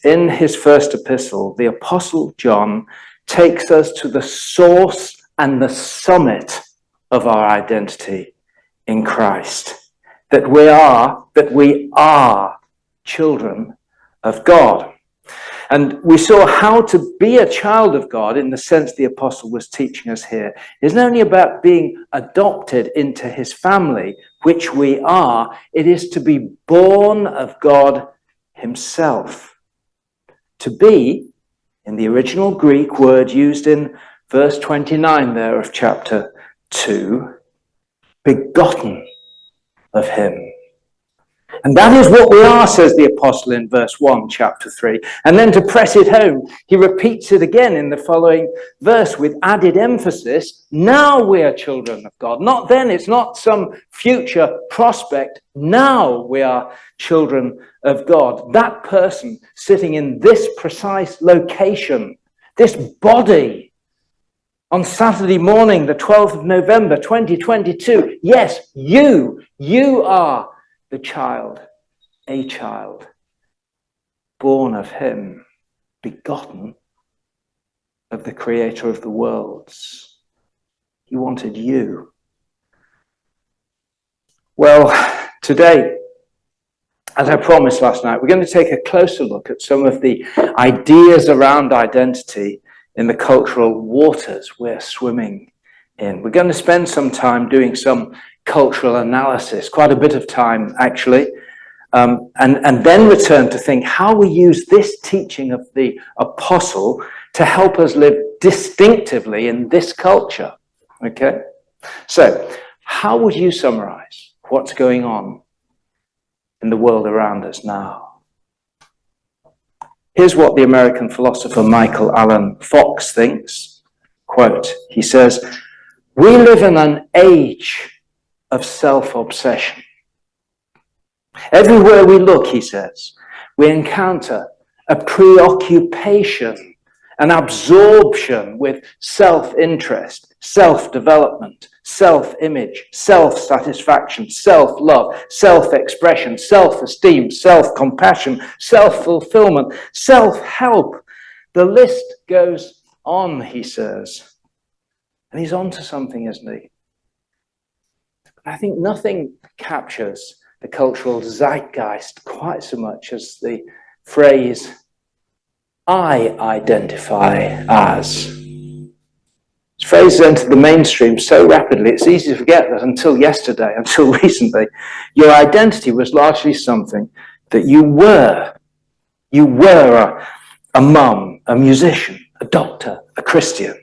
in his first epistle, the Apostle John takes us to the source and the summit of our identity in Christ, that we are children of God. And we saw how to be a child of God in the sense the apostle was teaching us here. It isn't only about being adopted into his family, which we are, it is to be born of God himself. To be, in the original Greek word used in verse 29 there of chapter 2, begotten of him. And that is what we are, says the apostle in verse 1, chapter 3. And then to press it home, he repeats it again in the following verse with added emphasis. Now we are children of God. Not then, it's not some future prospect. Now we are children of God. That person sitting in this precise location, this body, on Saturday morning, the 12th of November, 2022. Yes, you are the child, a child, born of him, begotten of the creator of the worlds. He wanted you. Well, today, as I promised last night, we're going to take a closer look at some of the ideas around identity in the cultural waters we're swimming in. We're going to spend some time doing some cultural analysis, quite a bit of time actually, and then return to think how we use this teaching of the apostle to help us live distinctively in this culture. Okay, so how would you summarize what's going on in the world around us now? Here's what the American philosopher Michael Allen Fox thinks. Quote, he says, "We live in an age of self-obsession. Everywhere we look," he says, "we encounter a preoccupation, an absorption with self-interest, self-development, self-image, self-satisfaction, self-love, self-expression, self-esteem, self-compassion, self-fulfillment, self-help. The list goes on," he says. And he's on to something, isn't he? I think nothing captures the cultural zeitgeist quite so much as the phrase, "I identify as." This phrase has entered the mainstream so rapidly, it's easy to forget that until yesterday, until recently, your identity was largely something that you were. You were a mum, a musician, a doctor, a Christian.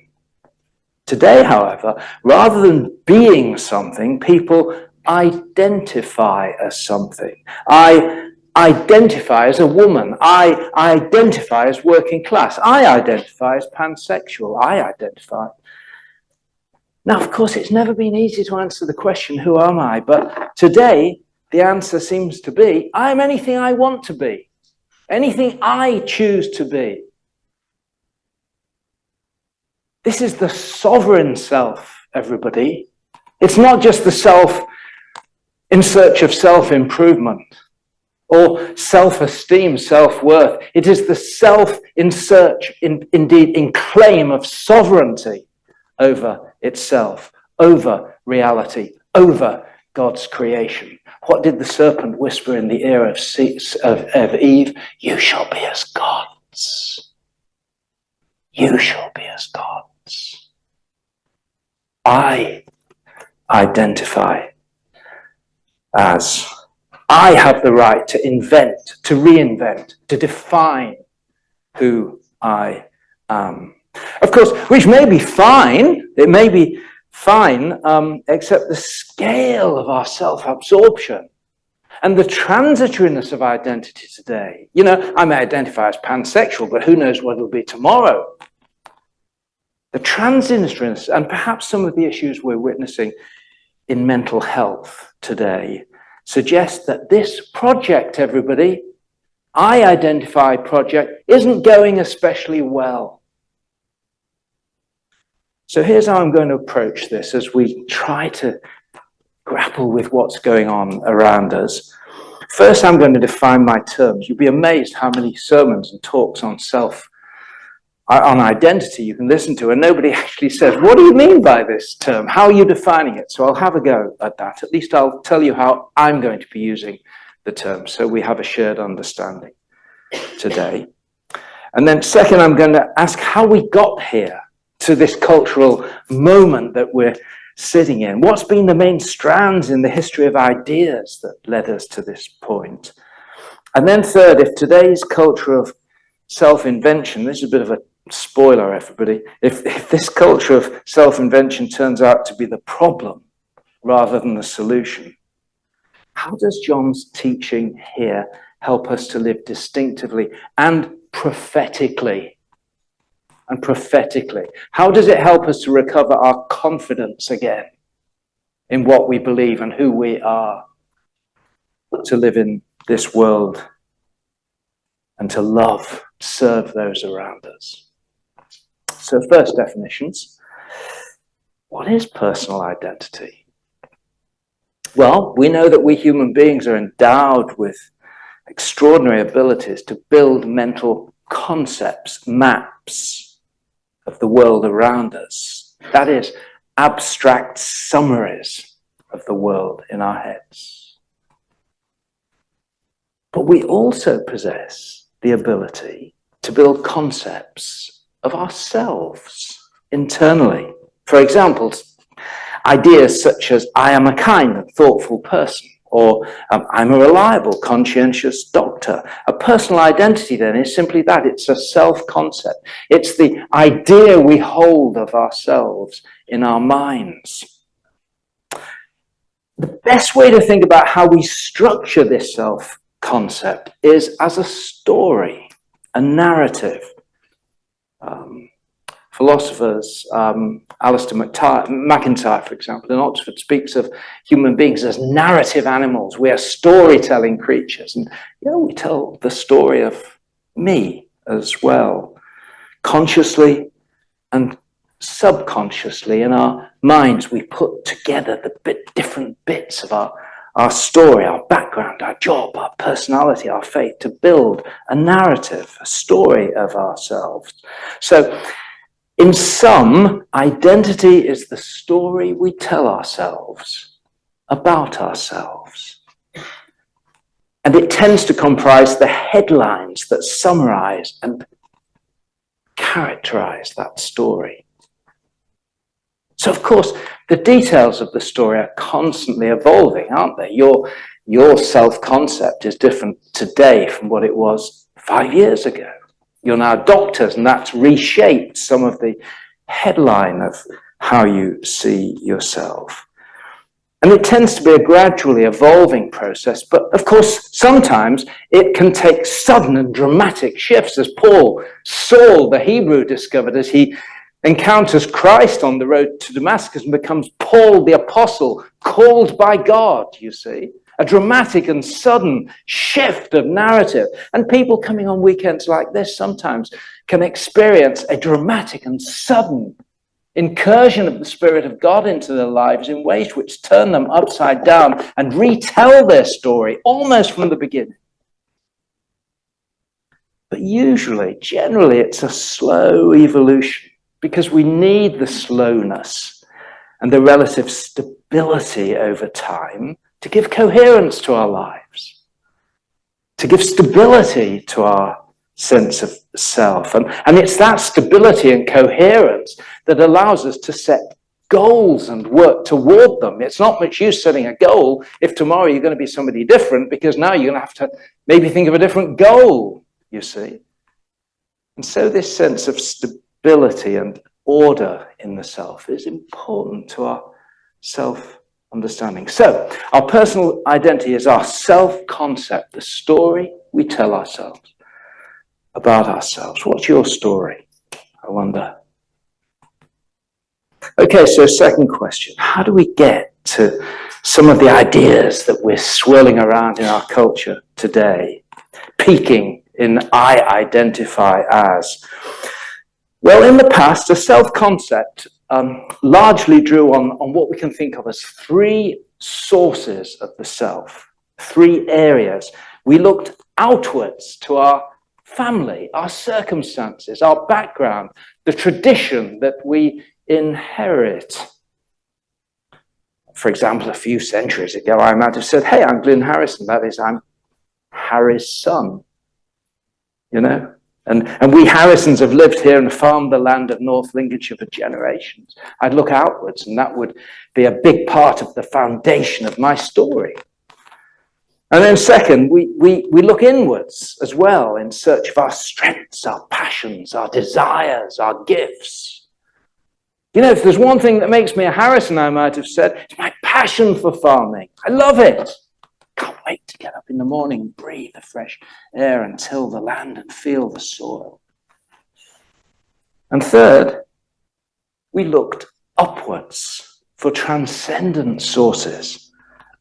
Today, however, rather than being something, people identify as something. I identify as a woman. I identify as working class. I identify as pansexual. I identify. Now, of course, it's never been easy to answer the question, who am I? But today, the answer seems to be, I'm anything I want to be. Anything I choose to be. This is the sovereign self, everybody. It's not just the self in search of self-improvement or self-esteem, self-worth. It is the self in search, indeed in claim of sovereignty over itself, over reality, over God's creation. What did the serpent whisper in the ear of Eve? You shall be as gods. You shall be as gods. I identify as. I have the right to invent, to reinvent, to define who I am. Of course, which may be fine, it may be fine, except the scale of our self-absorption and the transitoriness of identity today. You know, I may identify as pansexual, but who knows what it'll be tomorrow. The transitoriness, and perhaps some of the issues we're witnessing in mental health today, suggest that this project, everybody, I identify project, isn't going especially well. So here's how I'm going to approach this as we try to grapple with what's going on around us. First, I'm going to define my terms. You'll be amazed how many sermons and talks on identity you can listen to, and nobody actually says, what do you mean by this term? How are you defining it? So I'll have a go at that. At least I'll tell you how I'm going to be using the term, so we have a shared understanding today. And then second, I'm going to ask how we got here to this cultural moment that we're sitting in. What's been the main strands in the history of ideas that led us to this point? And then third, if today's culture of self-invention, this is a bit of a spoiler, everybody, if this culture of self-invention turns out to be the problem rather than the solution, how does John's teaching here help us to live distinctively and prophetically? How does it help us to recover our confidence again in what we believe and who we are, to live in this world and to love, serve those around us? So first, definitions. What is personal identity? Well, we know that we human beings are endowed with extraordinary abilities to build mental concepts, maps of the world around us. That is, abstract summaries of the world in our heads. But we also possess the ability to build concepts of ourselves internally. For example, ideas such as, I am a kind and thoughtful person, or I'm a reliable, conscientious doctor. A personal identity then is simply that. It's a self-concept. It's the idea we hold of ourselves in our minds. The best way to think about how we structure this self-concept is as a story, a narrative. Philosophers, Alistair MacIntyre, for example, in Oxford, speaks of human beings as narrative animals. We are storytelling creatures. And, we tell the story of me as well, consciously and subconsciously. In our minds, we put together the different bits of our story, our background, our job, our personality, our faith, to build a narrative, a story of ourselves. So, in sum, identity is the story we tell ourselves about ourselves. And it tends to comprise the headlines that summarize and characterize that story. So, of course, the details of the story are constantly evolving, aren't they? Your self-concept is different today from what it was 5 years ago. You're now doctors, and that's reshaped some of the headline of how you see yourself. And it tends to be a gradually evolving process, but of course, sometimes it can take sudden and dramatic shifts, as Saul, the Hebrew, discovered as he encounters Christ on the road to Damascus and becomes Paul the Apostle, called by God, you see. A dramatic and sudden shift of narrative. And people coming on weekends like this sometimes can experience a dramatic and sudden incursion of the Spirit of God into their lives in ways which turn them upside down and retell their story almost from the beginning. But generally, it's a slow evolution, because we need the slowness and the relative stability over time to give coherence to our lives, to give stability to our sense of self. And it's that stability and coherence that allows us to set goals and work toward them. It's not much use setting a goal if tomorrow you're going to be somebody different, because now you're going to have to maybe think of a different goal, you see. And so this sense of stability and order in the self is important to our self-understanding. So, our personal identity is our self-concept, the story we tell ourselves about ourselves. What's your story, I wonder? Okay, so second question. How do we get to some of the ideas that we're swirling around in our culture today, peaking in I identify as? Well, in the past, a self-concept largely drew on what we can think of as three sources of the self. three areas. We looked outwards to our family, our circumstances, our background, the tradition that we inherit. For example, a few centuries ago, I might have said, hey, I'm Glynn Harrison. That is, I'm Harry's son. You know? And we Harrisons have lived here and farmed the land of North Lincolnshire for generations. I'd look outwards, and that would be a big part of the foundation of my story. And then second, we look inwards as well in search of our strengths, our passions, our desires, our gifts. You know, if there's one thing that makes me a Harrison, I might have said, it's my passion for farming. I love it. Can't wait to get up in the morning and breathe the fresh air and till the land and feel the soil. And third, we looked upwards for transcendent sources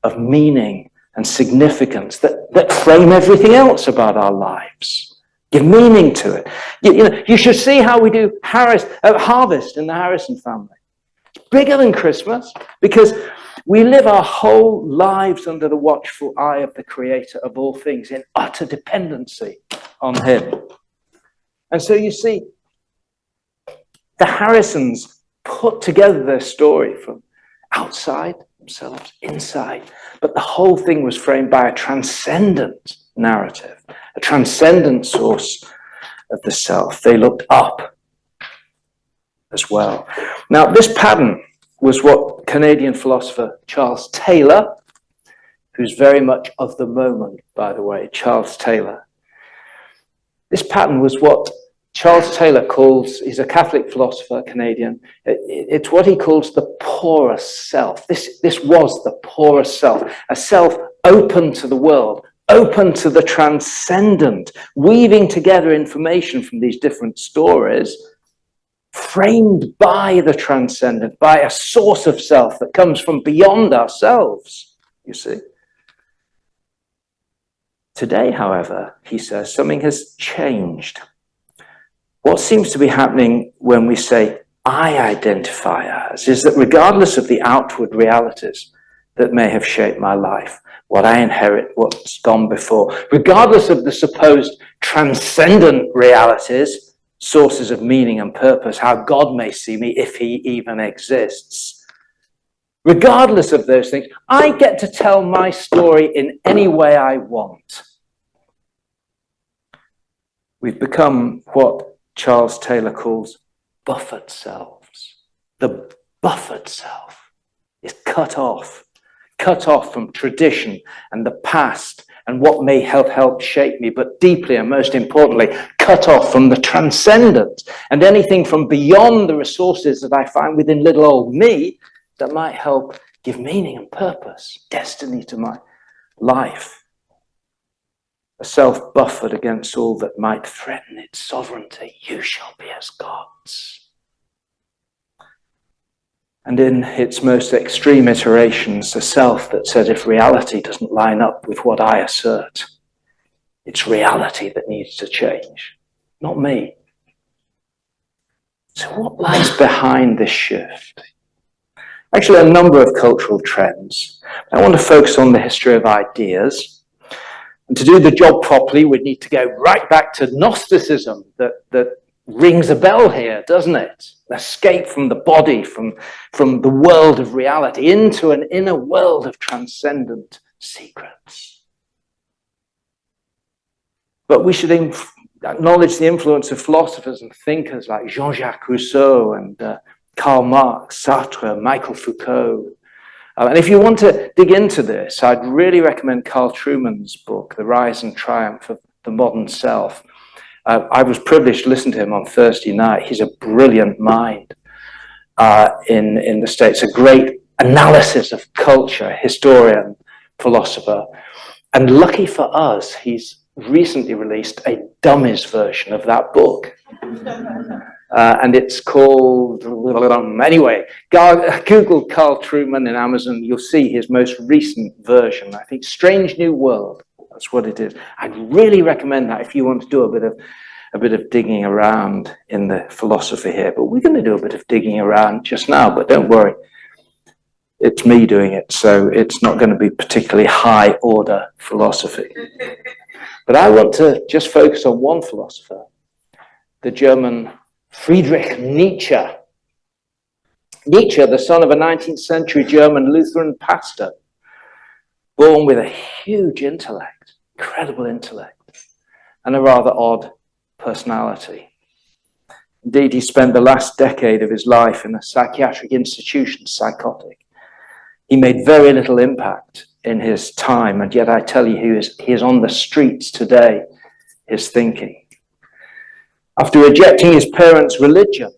of meaning and significance that frame everything else about our lives. Give meaning to it. You know, you should see how we do harvest in the Harrison family. It's bigger than Christmas because we live our whole lives under the watchful eye of the Creator of all things in utter dependency on Him. And so you see, the Harrisons put together their story from outside themselves, inside. But the whole thing was framed by a transcendent narrative, a transcendent source of the self. They looked up as well. Now, this pattern was what Canadian philosopher Charles Taylor, who's very much of the moment, by the way, Charles Taylor. This pattern was what Charles Taylor calls, he's a Catholic philosopher, Canadian, it's what he calls the porous self. This was the porous self, a self open to the world, open to the transcendent, weaving together information from these different stories, framed by the transcendent, by a source of self that comes from beyond ourselves, you see. Today, however, he says, something has changed. What seems to be happening when we say, I identify as, is that regardless of the outward realities that may have shaped my life, what I inherit, what's gone before, regardless of the supposed transcendent realities, sources of meaning and purpose, how God may see me if He even exists. Regardless of those things, I get to tell my story in any way I want. We've become what Charles Taylor calls buffered selves. The buffered self is cut off from tradition and the past and what may have helped shape me, but deeply and most importantly, cut off from the transcendent and anything from beyond the resources that I find within little old me that might help give meaning and purpose, destiny to my life. A self buffered against all that might threaten its sovereignty. You shall be as gods. And in its most extreme iterations, a self that says if reality doesn't line up with what I assert, it's reality that needs to change, not me. So what lies behind this shift? Actually, a number of cultural trends. I want to focus on the history of ideas. And to do the job properly, we need to go right back to Gnosticism that rings a bell here, doesn't it? Escape from the body, from the world of reality, into an inner world of transcendent secrets. But we should acknowledge the influence of philosophers and thinkers like Jean-Jacques Rousseau and Karl Marx, Sartre, Michael Foucault. And if you want to dig into this, I'd really recommend Carl Trueman's book, The Rise and Triumph of the Modern Self. I was privileged to listen to him on Thursday night. He's a brilliant mind in the States, a great analysis of culture, historian, philosopher. And lucky for us, he's recently released a dummies version of that book. And it's called, anyway, Google Carl Trueman in Amazon. You'll see his most recent version. I think Strange New World. That's what it is. I'd really recommend that if you want to do a bit of digging around in the philosophy here. But we're going to do a bit of digging around just now, but don't worry. it's me doing it, so it's not going to be particularly high order philosophy. But I want to just focus on one philosopher, the German Friedrich Nietzsche. Nietzsche, the son of a 19th century German Lutheran pastor, born with a huge intellect, incredible intellect, and a rather odd personality. Indeed, he spent the last decade of his life in a psychiatric institution, psychotic. He made very little impact in his time, and yet I tell you, he is on the streets today, his thinking. After rejecting his parents' religion,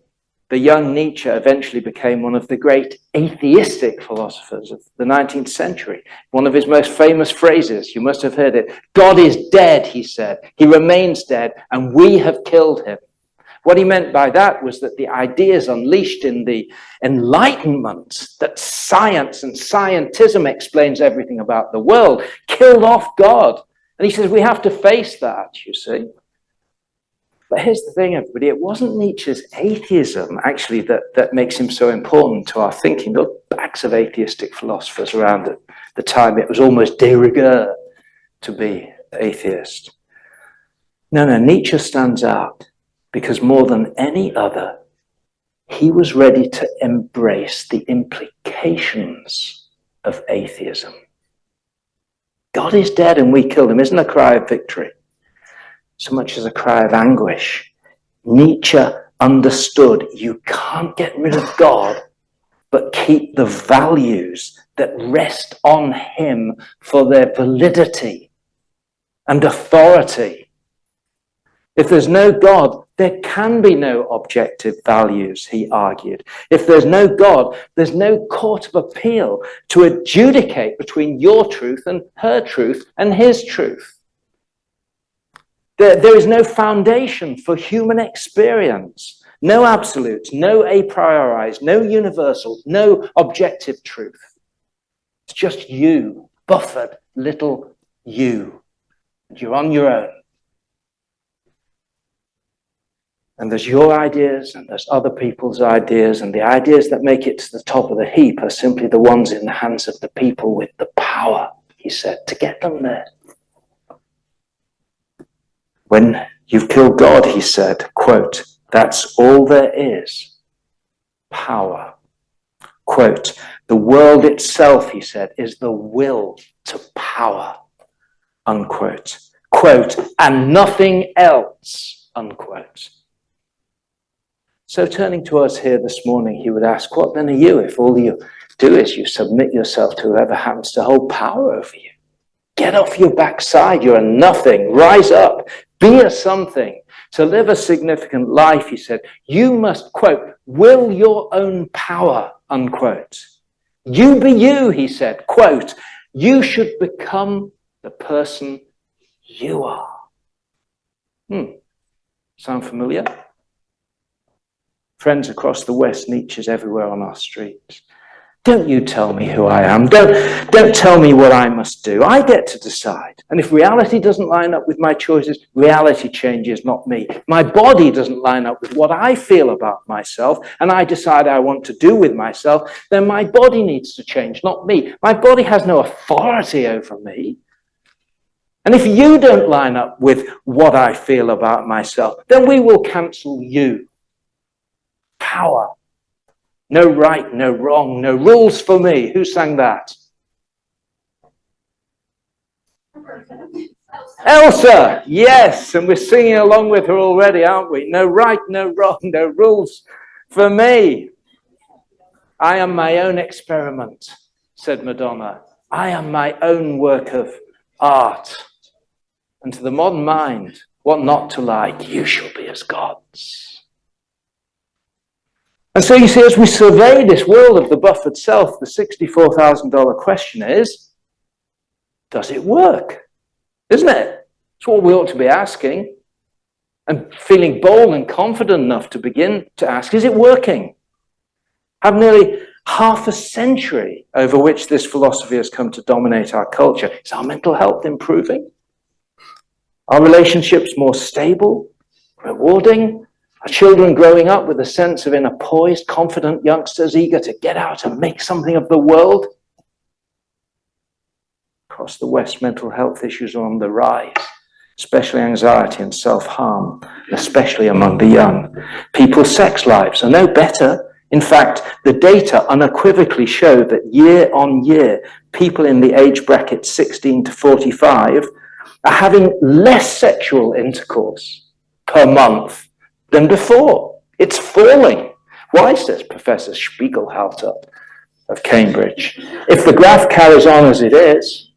the young Nietzsche eventually became one of the great atheistic philosophers of the 19th century. One of his most famous phrases, you must have heard it, "God is dead," he said. "He remains dead, and we have killed him." What he meant by that was that the ideas unleashed in the Enlightenment, that science and scientism explains everything about the world, killed off God. And he says we have to face that, you see. But here's the thing, everybody, it wasn't Nietzsche's atheism, actually, that makes him so important to our thinking. There were backs of atheistic philosophers around at the time. It was almost de rigueur to be atheist. No, Nietzsche stands out because more than any other, he was ready to embrace the implications of atheism. God is dead and we killed him isn't a cry of victory so much as a cry of anguish. Nietzsche understood you can't get rid of God, but keep the values that rest on him for their validity and authority. If there's no God, there can be no objective values, he argued. If there's no God, there's no court of appeal to adjudicate between your truth and her truth and his truth. There is no foundation for human experience, no absolutes, no a priori's, no universal, no objective truth. It's just you, buffered little you. You're on your own. And there's your ideas and there's other people's ideas, and the ideas that make it to the top of the heap are simply the ones in the hands of the people with the power, he said, to get them there. When you've killed God, he said, quote, that's all there is, power. Quote, the world itself, he said, is the will to power, unquote. Quote, and nothing else, unquote. So turning to us here this morning, he would ask, what then are you if all you do is you submit yourself to whoever happens to hold power over you? Get off your backside, you're a nothing, rise up, be a something. To live a significant life, he said, you must, quote, will your own power, unquote. You be you, he said, quote, you should become the person you are. Sound familiar? Friends across the West, Nietzsche's everywhere on our streets. Don't you tell me who I am. Don't tell me what I must do. I get to decide. And if reality doesn't line up with my choices, reality changes, not me. My body doesn't line up with what I feel about myself, and I decide I want to do with myself, then my body needs to change, not me. My body has no authority over me. And if you don't line up with what I feel about myself, then we will cancel you. Power. No right, no wrong, no rules for me. Who sang that? Elsa, yes, and we're singing along with her already, aren't we? No right, no wrong, no rules for me. I am my own experiment, said Madonna. I am my own work of art. And to the modern mind, what not to like, you shall be as gods. And so you see, as we survey this world of the buffered self, the $64,000 question is, does it work? Isn't it? It's what we ought to be asking. And feeling bold and confident enough to begin to ask, is it working? Have nearly half a century over which this philosophy has come to dominate our culture. Is our mental health improving? Are relationships more stable, rewarding? Are children growing up with a sense of inner poised, confident youngsters eager to get out and make something of the world? Across the West, mental health issues are on the rise, especially anxiety and self-harm, especially among the young. People's sex lives are no better. In fact, the data unequivocally show that year on year, people in the age bracket 16 to 45 are having less sexual intercourse per month than before. It's falling. Why, says Professor Spiegelhalter of Cambridge. If the graph carries on as it is,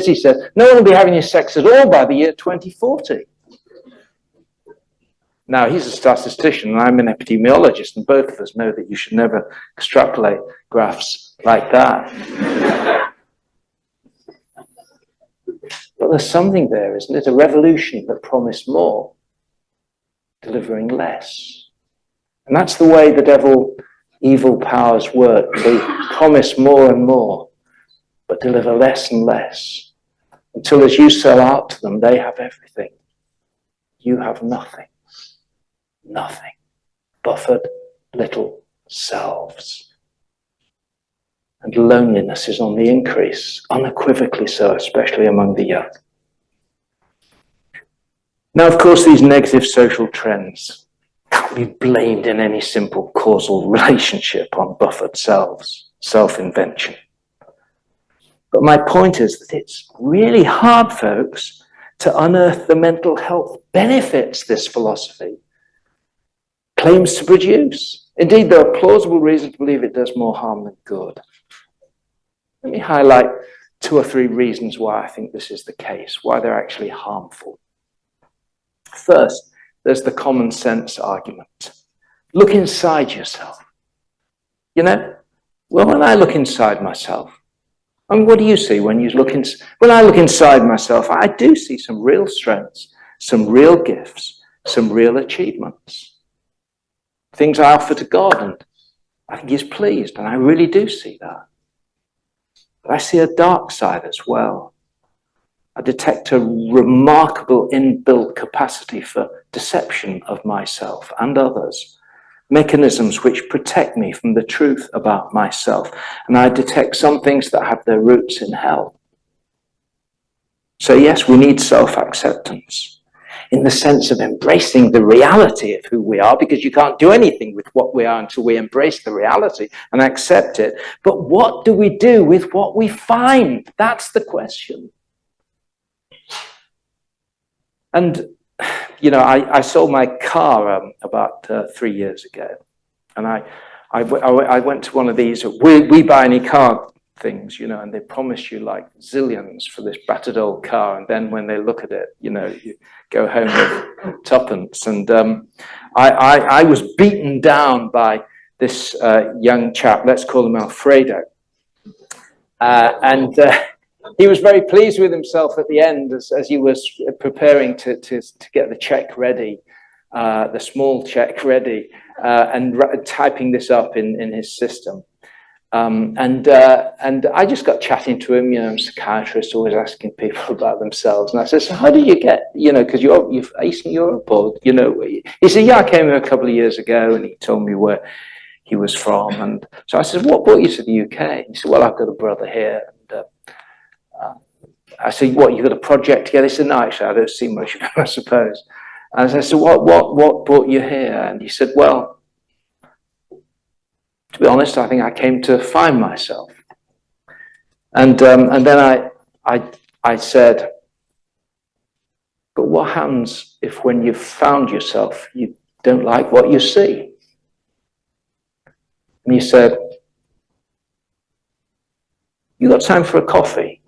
he said, no one will be having sex at all by the year 2040. Now, he's a statistician and I'm an epidemiologist, and both of us know that you should never extrapolate graphs like that. But there's something there, isn't it? A revolution that promised more, delivering less. And that's the way the evil powers work. They promise more and more, but deliver less and less. Until as you sell out to them, they have everything. You have nothing. Nothing. Buffered little selves. And loneliness is on the increase, unequivocally so, especially among the young. Now, of course, these negative social trends can't be blamed in any simple causal relationship on buffered selves, self-invention. But my point is that it's really hard, folks, to unearth the mental health benefits this philosophy claims to produce. Indeed, there are plausible reasons to believe it does more harm than good. Let me highlight 2 or 3 reasons why I think this is the case, why they're actually harmful. First, there's the common sense argument. Look inside yourself. You know, well, when I look inside myself, I mean, what do you see when you look when I look inside myself? I do see some real strengths, some real gifts, some real achievements. Things I offer to God, and I think He's pleased, and I really do see that. But I see a dark side as well. I detect a remarkable inbuilt capacity for deception of myself and others, mechanisms which protect me from the truth about myself. And I detect some things that have their roots in hell. So yes, we need self-acceptance in the sense of embracing the reality of who we are, because you can't do anything with what we are until we embrace the reality and accept it. But what do we do with what we find? That's the question. And you know, I sold my car about 3 years ago, and I went to one of these we buy any car things, you know, and they promise you like zillions for this battered old car, and then when they look at it, you know, you go home with tuppence. And I was beaten down by this young chap, let's call him Alfredo, and he was very pleased with himself at the end as he was preparing to get the check ready, the small check ready, and typing this up in his system. And I just got chatting to him. You know, I'm a psychiatrist, always asking people about themselves. And I said, so how do you get, you know, because you're Eastern Europe, or, you know, he said, yeah, I came here a couple of years ago, and he told me where he was from. And so I said, what brought you to the UK? He said, well, I've got a brother here. And I said, what, you got a project together? He said, no, actually, I don't see much of him, I suppose. And I said, what brought you here? And he said, well, to be honest, I think I came to find myself. And then I said, but what happens if when you've found yourself, you don't like what you see? And he said, you got time for a coffee?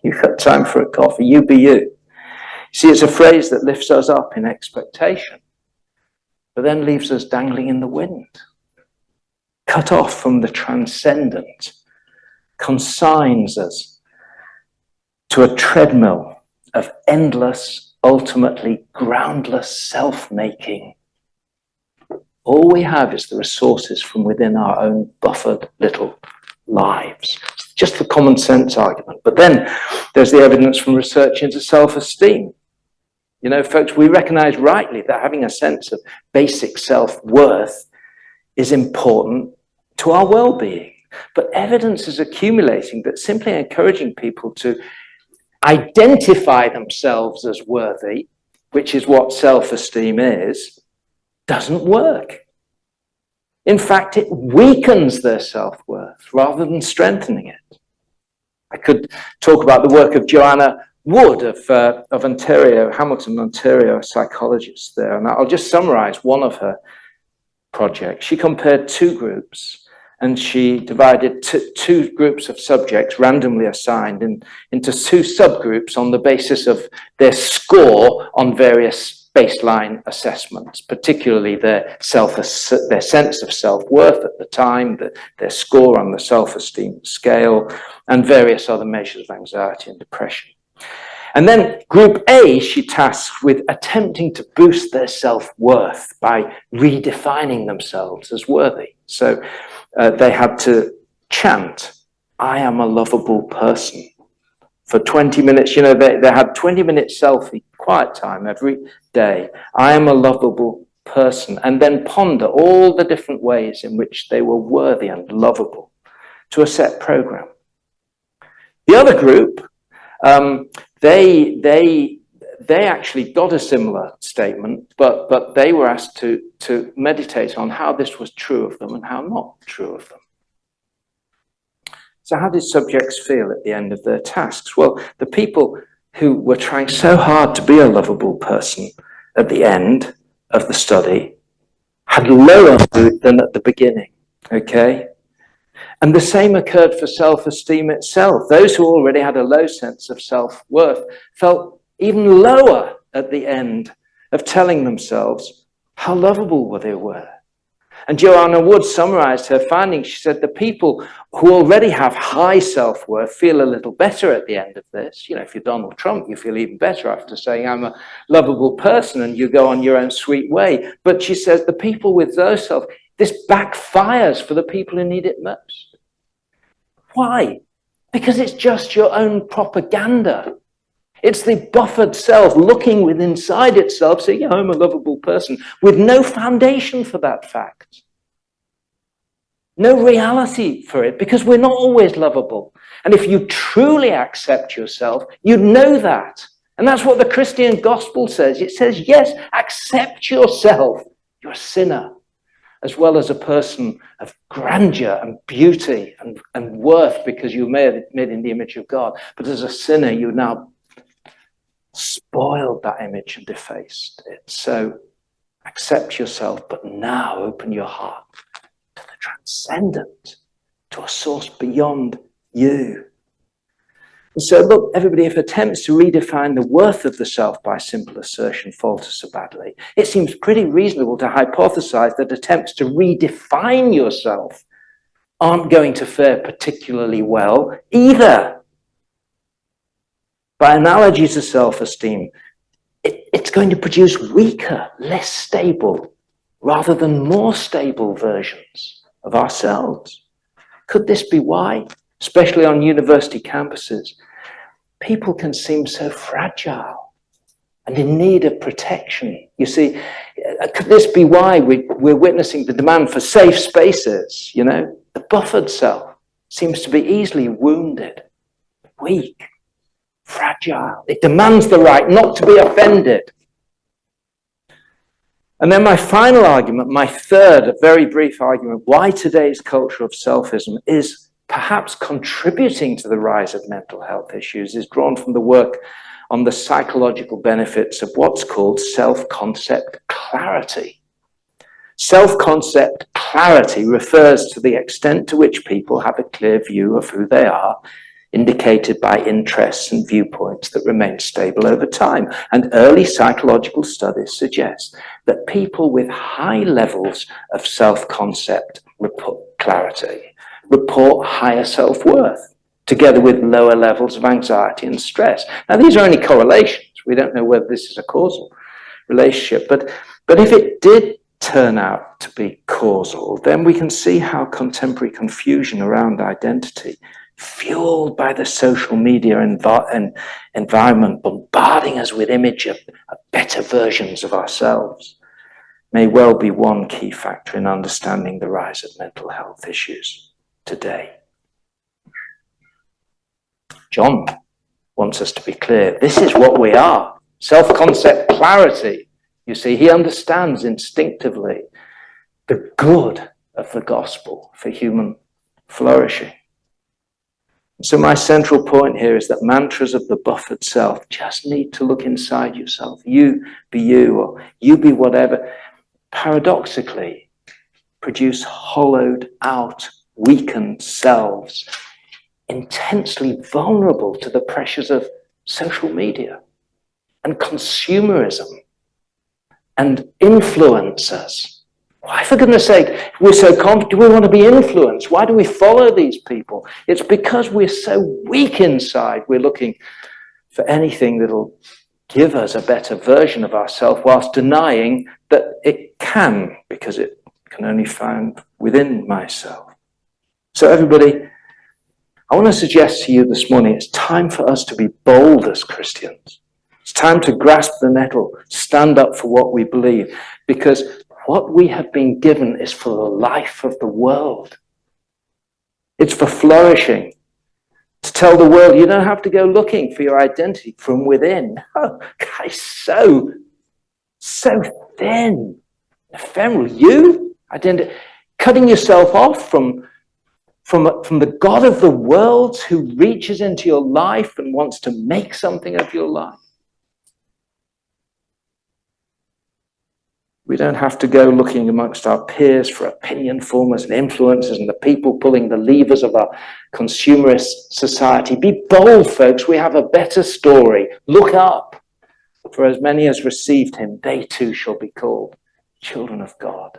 You got time for a coffee, you be you. See, it's a phrase that lifts us up in expectation, but then leaves us dangling in the wind, cut off from the transcendent, consigns us to a treadmill of endless, ultimately groundless self-making. All we have is the resources from within our own buffered little lives. Just the common sense argument. But then there's the evidence from research into self-esteem. You know, folks, we recognize rightly that having a sense of basic self-worth is important to our well-being. But evidence is accumulating that simply encouraging people to identify themselves as worthy, which is what self-esteem is, doesn't work. In fact, it weakens their self-worth rather than strengthening it. I could talk about the work of Joanna Wood of Ontario, Hamilton, Ontario, a psychologist there, and I'll just summarize one of her projects. She compared two groups, and she divided two groups of subjects randomly assigned into two subgroups on the basis of their score on various baseline assessments, particularly their sense of self-worth at the time, their score on the self-esteem scale, and various other measures of anxiety and depression. And then group A, she tasked with attempting to boost their self-worth by redefining themselves as worthy. So they had to chant, "I am a lovable person," for 20 minutes. You know, they had 20-minute selfie quiet time every day. "I am a lovable person," and then ponder all the different ways in which they were worthy and lovable to a set program. The other group, they actually got a similar statement, but they were asked to meditate on how this was true of them and how not true of them. So how did subjects feel at the end of their tasks? Well, the people who were trying so hard to be a lovable person at the end of the study had lower mood than at the beginning, okay? And the same occurred for self-esteem itself. Those who already had a low sense of self-worth felt even lower at the end of telling themselves how lovable they were. And Joanna Wood summarized her findings. She said, the people who already have high self-worth feel a little better at the end of this. You know, if you're Donald Trump, you feel even better after saying, "I'm a lovable person," and you go on your own sweet way. But she says the people with low self, this backfires for the people who need it most. Why? Because it's just your own propaganda. It's the buffered self looking within inside itself, saying, "Yeah, I'm a lovable person," with no foundation for that fact. No reality for it, because we're not always lovable. And if you truly accept yourself, you know that. And that's what the Christian gospel says. It says, yes, accept yourself. You're a sinner, as well as a person of grandeur and beauty and worth, because you made in the image of God. But as a sinner, you now spoiled that image and defaced it. So accept yourself, but now open your heart to the transcendent, to a source beyond you. And so look, everybody, if attempts to redefine the worth of the self by simple assertion falter so badly, it seems pretty reasonable to hypothesize that attempts to redefine yourself aren't going to fare particularly well either. By analogy to self-esteem, it's going to produce weaker, less stable, rather than more stable versions of ourselves. Could this be why, especially on university campuses, people can seem so fragile and in need of protection? You see, could this be why we're witnessing the demand for safe spaces? You know, the buffered self seems to be easily wounded, weak, fragile. It demands the right not to be offended. And then my final argument, my third, a very brief argument, why today's culture of selfism is perhaps contributing to the rise of mental health issues, is drawn from the work on the psychological benefits of what's called self-concept clarity. Self-concept clarity refers to the extent to which people have a clear view of who they are, indicated by interests and viewpoints that remain stable over time. And early psychological studies suggest that people with high levels of self-concept clarity report higher self-worth, together with lower levels of anxiety and stress. Now, these are only correlations. We don't know whether this is a causal relationship, but if it did turn out to be causal, then we can see how contemporary confusion around identity fueled by the social media environment, bombarding us with image of better versions of ourselves, may well be one key factor in understanding the rise of mental health issues today. John wants us to be clear. This is what we are. Self-concept clarity. You see, he understands instinctively the good of the gospel for human flourishing. So my central point here is that mantras of the buffered self just need to look inside yourself. You be you, or you be whatever. Paradoxically, produce hollowed out, weakened selves, intensely vulnerable to the pressures of social media and consumerism and influencers. Why, for goodness sake, we're so confident, do we want to be influenced? Why do we follow these people? It's because we're so weak inside, we're looking for anything that'll give us a better version of ourselves whilst denying that it can, because it can only find within myself. So everybody, I want to suggest to you this morning, it's time for us to be bold as Christians. It's time to grasp the nettle, stand up for what we believe, because what we have been given is for the life of the world. It's for flourishing. To tell the world, you don't have to go looking for your identity from within. Oh, guys, so thin, ephemeral. You, identity, cutting yourself off from the God of the world who reaches into your life and wants to make something of your life. We don't have to go looking amongst our peers for opinion formers and influencers and the people pulling the levers of our consumerist society. Be bold, folks. We have a better story. Look up. For as many as received him, they too shall be called children of God.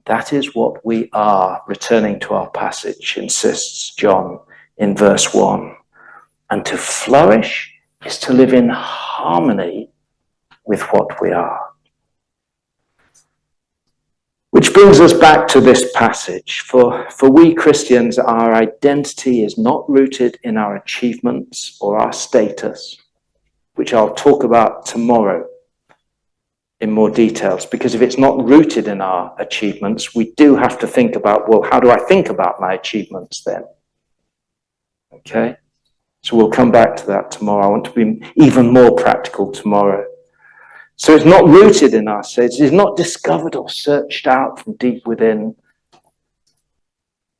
That is what we are, returning to our passage, insists John in verse 1. And to flourish is to live in harmony with what we are. Which brings us back to this passage. For we Christians, our identity is not rooted in our achievements or our status, which I'll talk about tomorrow in more details, because if it's not rooted in our achievements, we do have to think about, well, how do I think about my achievements then? Okay? So we'll come back to that tomorrow. I want to be even more practical tomorrow. So it's not rooted in our status. It's not discovered or searched out from deep within.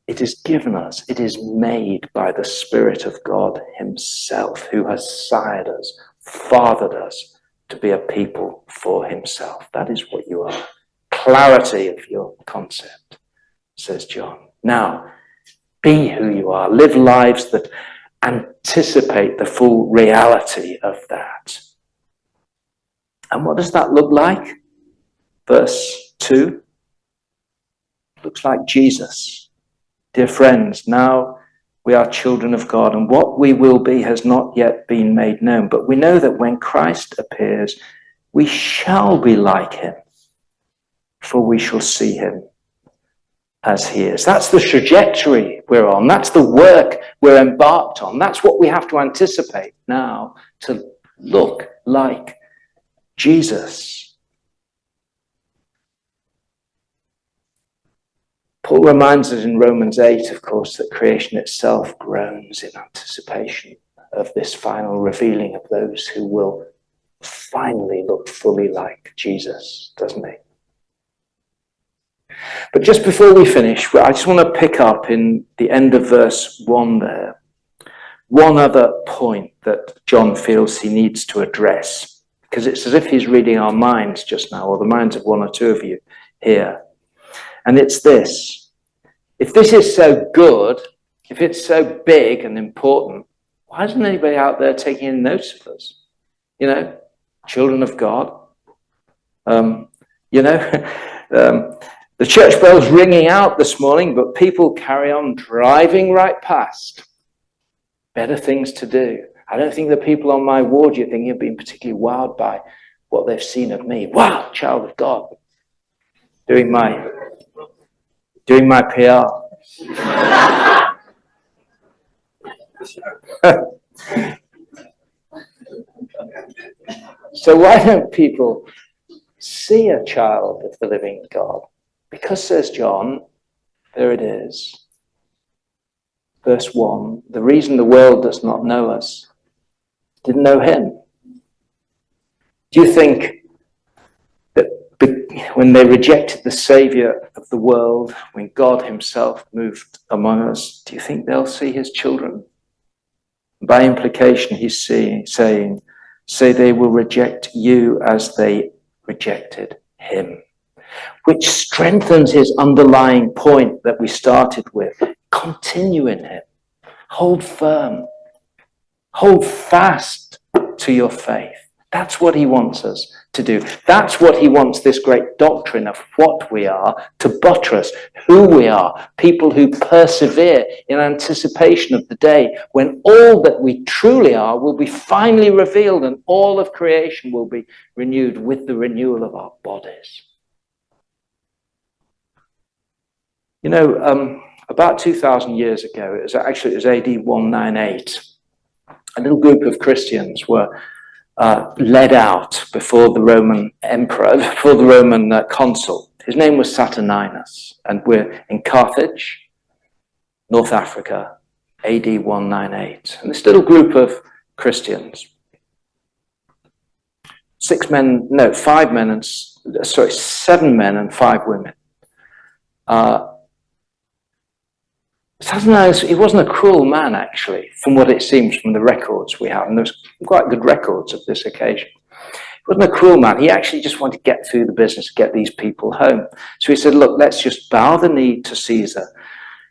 It is given us. It is made by the Spirit of God himself, who has sired us, fathered us to be a people for himself. That is what you are. Clarity of your concept, says John. Now, be who you are. Live lives that anticipate the full reality of that. And what does that look like? Verse 2. Looks like Jesus. Dear friends, now we are children of God, and what we will be has not yet been made known. But we know that when Christ appears, we shall be like him, for we shall see him as he is. That's the trajectory we're on. That's the work we're embarked on. That's what we have to anticipate now, to look like Jesus. Paul reminds us in Romans 8, of course, that creation itself groans in anticipation of this final revealing of those who will finally look fully like Jesus, doesn't he? But just before we finish, I just want to pick up in the end of verse 1 there, one other point that John feels he needs to address, because it's as if he's reading our minds just now, or the minds of one or two of you here. And it's this: if this is so good, if it's so big and important, why isn't anybody out there taking any notice of us? You know, children of God. The church bell's ringing out this morning, but people carry on driving right past. Better things to do. I don't think the people on my ward, you're thinking, have been particularly wowed by what they've seen of me. Wow, child of God. Doing my PR. So why don't people see a child of the living God? Because, says John, there it is, verse 1, the reason the world does not know us, didn't know him. Do you think that when they rejected the Saviour of the world, when God himself moved among us, do you think they'll see his children? By implication, he's saying, say they will reject you as they rejected him, which strengthens his underlying point that we started with. Continue in him. Hold firm. Hold fast to your faith. That's what he wants us to do. That's what he wants this great doctrine of what we are to buttress who we are. People who persevere in anticipation of the day when all that we truly are will be finally revealed and all of creation will be renewed with the renewal of our bodies. You know, about 2,000 years ago, it was AD 198. A little group of Christians were led out before the Roman emperor, before the Roman consul. His name was Saturninus, and we're in Carthage, North Africa, AD 198. And this little group of Christians, 7 men and 5 women. Saturninus, he wasn't a cruel man, actually, from what it seems from the records we have, and there's quite good records of this occasion. He wasn't a cruel man. He actually just wanted to get through the business, get these people home. So he said, look, let's just bow the knee to Caesar.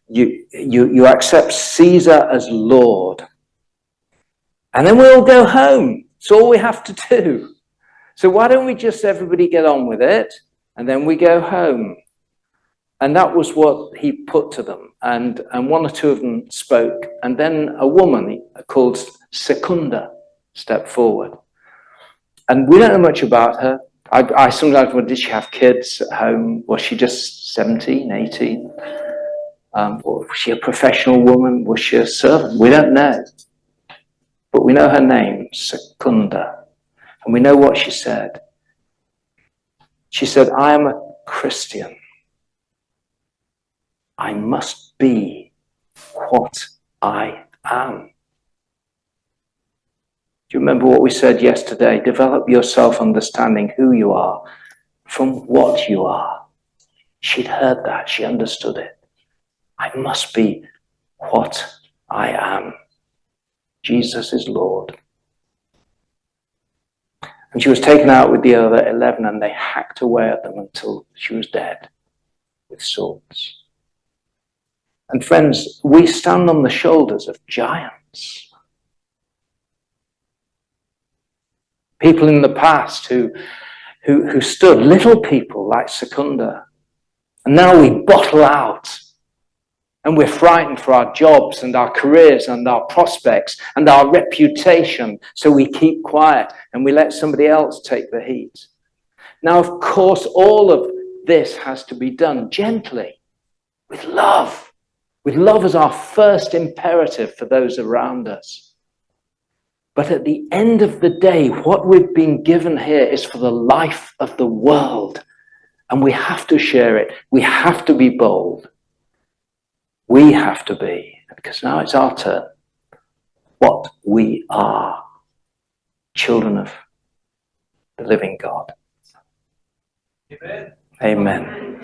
You accept Caesar as Lord, and then we'll go home. It's all we have to do. So why don't we just everybody get on with it, and then we go home. And that was what he put to them. And 1 or 2 of them spoke. And then a woman called Secunda stepped forward. And we don't know much about her. I sometimes wonder, did she have kids at home? Was she just 17, 18? Or was she a professional woman? Was she a servant? We don't know. But we know her name, Secunda. And we know what she said. She said, I am a Christian. I must be what I am. Do you remember what we said yesterday? Develop your self-understanding who you are from what you are. She'd heard that. She understood it. I must be what I am. Jesus is Lord. And she was taken out with the other 11 and they hacked away at them until she was dead with swords. And friends, we stand on the shoulders of giants. People in the past who stood, little people like Secunda. And now we bottle out. And we're frightened for our jobs and our careers and our prospects and our reputation. So we keep quiet and we let somebody else take the heat. Now, of course, all of this has to be done gently, with love. With love as our first imperative for those around us. But at the end of the day, what we've been given here is for the life of the world. And we have to share it. We have to be bold. We have to be, because now it's our turn. What we are, children of the living God. Amen. Amen.